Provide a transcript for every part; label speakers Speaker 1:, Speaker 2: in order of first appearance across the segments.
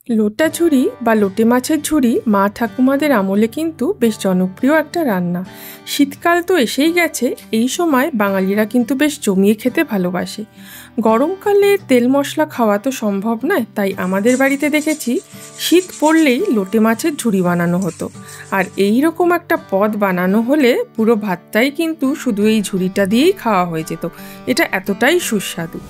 Speaker 1: লোটা ঝুরি বা লোটে মাছের ঝুরি মা ঠাকুমাদের আমলে কিন্তু বেশ জনপ্রিয় একটা রান্না। শীতকাল তো এসেই গেছে, এই সময় বাঙালিরা কিন্তু বেশ জমিয়ে খেতে ভালোবাসে। গরমকালে তেল মশলা খাওয়া তো সম্ভব নয়, তাই আমাদের বাড়িতে দেখেছি শীত পড়লেই লোটে মাছের ঝুরি বানানো হতো। আর এই রকম একটা পদ বানানো হলে পুরো ভাতটাই কিন্তু শুধু এই ঝুরিটা দিয়েই খাওয়া হয়ে যেত। এটা এতটাই সুস্বাদু।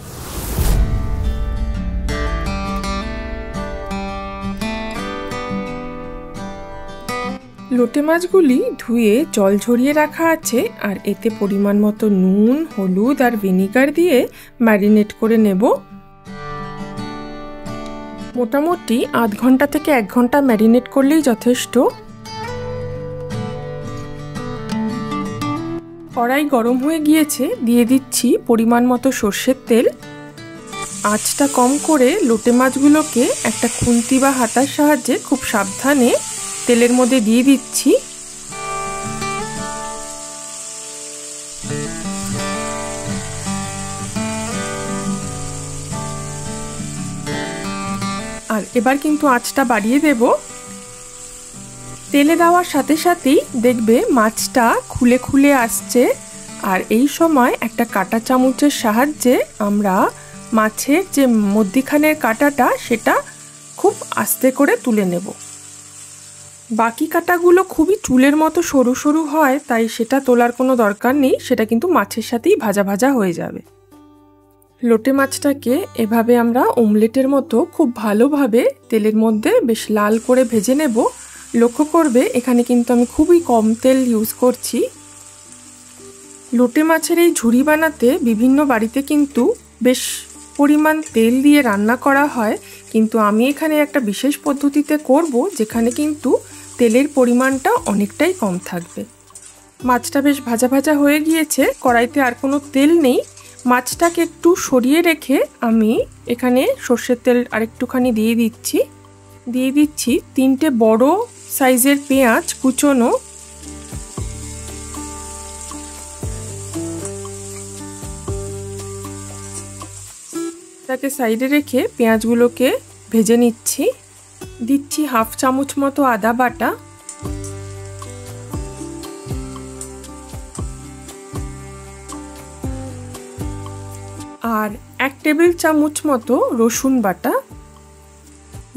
Speaker 1: লোটে মাছগুলি ধুয়ে জল ঝরিয়ে রাখা আছে, আর এতে পরিমাণ মতো নুন, হলুদ আর ভিনিগার দিয়ে ম্যারিনেট করে নেব। মোটামুটি আধ ঘন্টা থেকে 1 ঘন্টা ম্যারিনেট করলেই যথেষ্ট। কড়াই গরম হয়ে গিয়েছে, দিয়ে দিচ্ছি পরিমাণ মতো সর্ষের তেল। আঁচটা কম করে লোটে মাছগুলোকে একটা খুন্তি বা হাতার সাহায্যে খুব সাবধানে তেলের মধ্যে দিয়ে দিচ্ছি। আর এবার কিন্তু আঁচটা বাড়িয়ে দেব। তেলে দেওয়ার সাথে সাথেই দেখবে মাছটা খুলে খুলে আসছে, আর এই সময় একটা কাঁটা চামচের সাহায্যে আমরা মাছের যে মধ্যিখানের কাঁটাটা সেটা খুব আস্তে করে তুলে নেব। বাকি কাঁটাগুলো খুবই চুলের মতো সরু সরু হয়, তাই সেটা তোলার কোনো দরকার নেই, সেটা কিন্তু মাছের সাথেই ভাজা ভাজা হয়ে যাবে। লোটে মাছটাকে এভাবে আমরা অমলেটের মতো খুব ভালোভাবে তেলের মধ্যে বেশ লাল করে ভেজে নেব। লক্ষ্য করবে এখানে কিন্তু আমি খুবই কম তেল ইউজ করছি। লোটে মাছের এই ঝুরি বানাতে বিভিন্ন বাড়িতে কিন্তু বেশ পরিমাণ তেল দিয়ে রান্না করা হয়, কিন্তু আমি এখানে একটা বিশেষ পদ্ধতিতে করব, যেখানে কিন্তু তেলের পরিমাণটা অনেকটাই কম থাকবে। মাছটা বেশ ভাজা ভাজা হয়ে গিয়েছে, কড়াইতে আর কোনো তেল নেই। মাছটাকে একটু সরিয়ে রেখে আমি এখানে সর্ষের তেল আরেকটুখানি দিয়ে দিচ্ছি 3টে বড় সাইজের পেঁয়াজ কুচোনো। তাকে সাইডে রেখে পেঁয়াজগুলোকে ভেজে নিচ্ছি। দিচ্ছি 1/2 চামচ মতো আদা বাটা, আর 1 টেবিল চামচ মতো রসুন বাটা।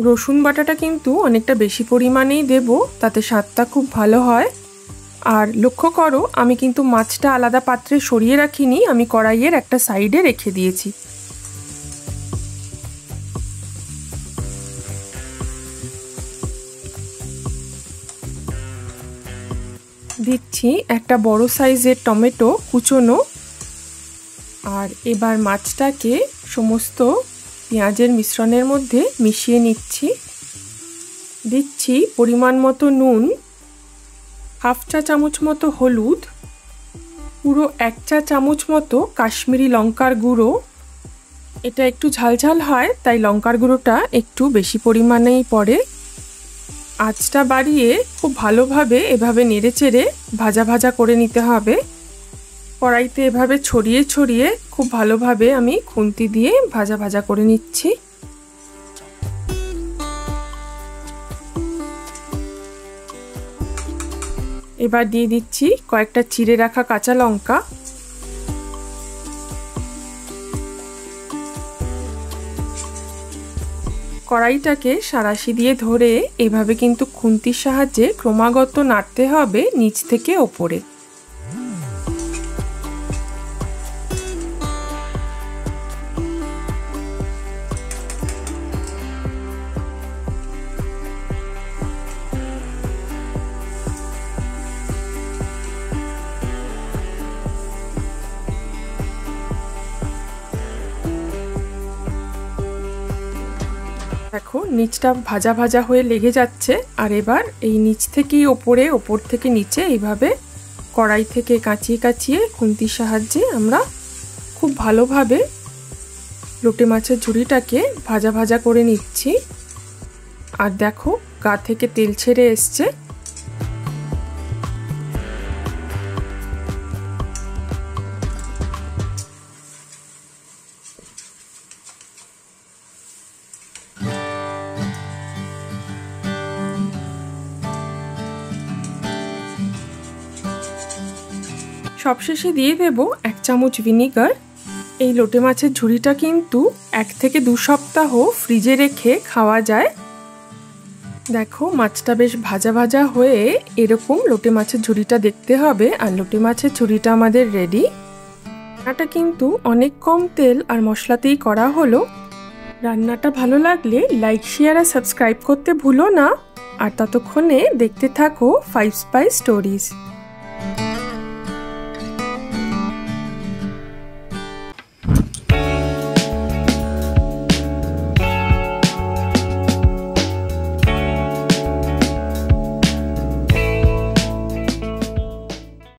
Speaker 1: রসুন বাটাটা কিন্তু অনেকটা বেশি পরিমাণেই দেব, তাতে স্বাদটা খুব ভালো হয়। আর লক্ষ্য করো আমি কিন্তু মাছটা আলাদা পাত্রে সরিয়ে রাখিনি, আমি কড়াইয়ের একটা সাইডে রেখে দিয়েছি। দিচ্ছি একটা বড় সাইজের টমেটো কুচোনো। আর এবার মাছটাকে সমস্ত পেঁয়াজের মিশ্রণের মধ্যে মিশিয়ে নিচ্ছি। দিচ্ছি পরিমাণ মতো নুন, 1/2 চা চামচ মতো হলুদ, পুরো 1 চা চামচ মতো কাশ্মীরি লঙ্কার গুঁড়ো। এটা একটু ঝালঝাল হয়, তাই লঙ্কার গুঁড়োটা একটু বেশি পরিমাণেই পড়ে। আঁচটা বাড়িয়ে খুব ভালোভাবে এভাবে নেড়েচেড়ে ভাজা ভাজা করে নিতে হবে। কড়াইতে এভাবে ছড়িয়ে ছড়িয়ে খুব ভালোভাবে আমি খুন্তি দিয়ে ভাজা ভাজা করে নিচ্ছি। এবার দিয়ে দিচ্ছি কয়েকটা চিড়ে রাখা কাঁচা লঙ্কা। কড়াইটাকে সাঁড়াশি দিয়ে ধরে এভাবে কিন্তু খুন্তির সাহায্যে ক্রমাগত নাড়তে হবে নিচ থেকে ওপরে। দেখো নিচটা ভাজা ভাজা হয়ে লেগে যাচ্ছে, আর এবার এই নিচ থেকেই ওপর থেকে নিচে এইভাবে কড়াই থেকে কাঁচিয়ে কাঁচিয়ে খুন্তির সাহায্যে আমরা খুব ভালোভাবে লোটে মাছের ঝুরিটাকে ভাজা ভাজা করে নিচ্ছি। আর দেখো গা থেকে তেল ছেড়ে এসছে। সবশেষে দিয়ে দেব 1 চামচ ভিনিগার। এই লোটে মাছের ঝুড়িটা কিন্তু 1 থেকে 2 সপ্তাহ ফ্রিজে রেখে খাওয়া যায়। দেখো মাছটা বেশ ভাজা ভাজা হয়ে এরকম লোটে মাছের ঝুড়িটা দেখতে হবে। আর লোটে মাছের ঝুড়িটা আমাদের রেডি। রান্নাটা কিন্তু অনেক কম তেল আর মশলাতেই করা হলো। রান্নাটা ভালো লাগলে লাইক শেয়ার আর সাবস্ক্রাইব করতে ভুলো না। আর ততক্ষণে দেখতে থাকো 5 স্পাইস স্টোরিজ।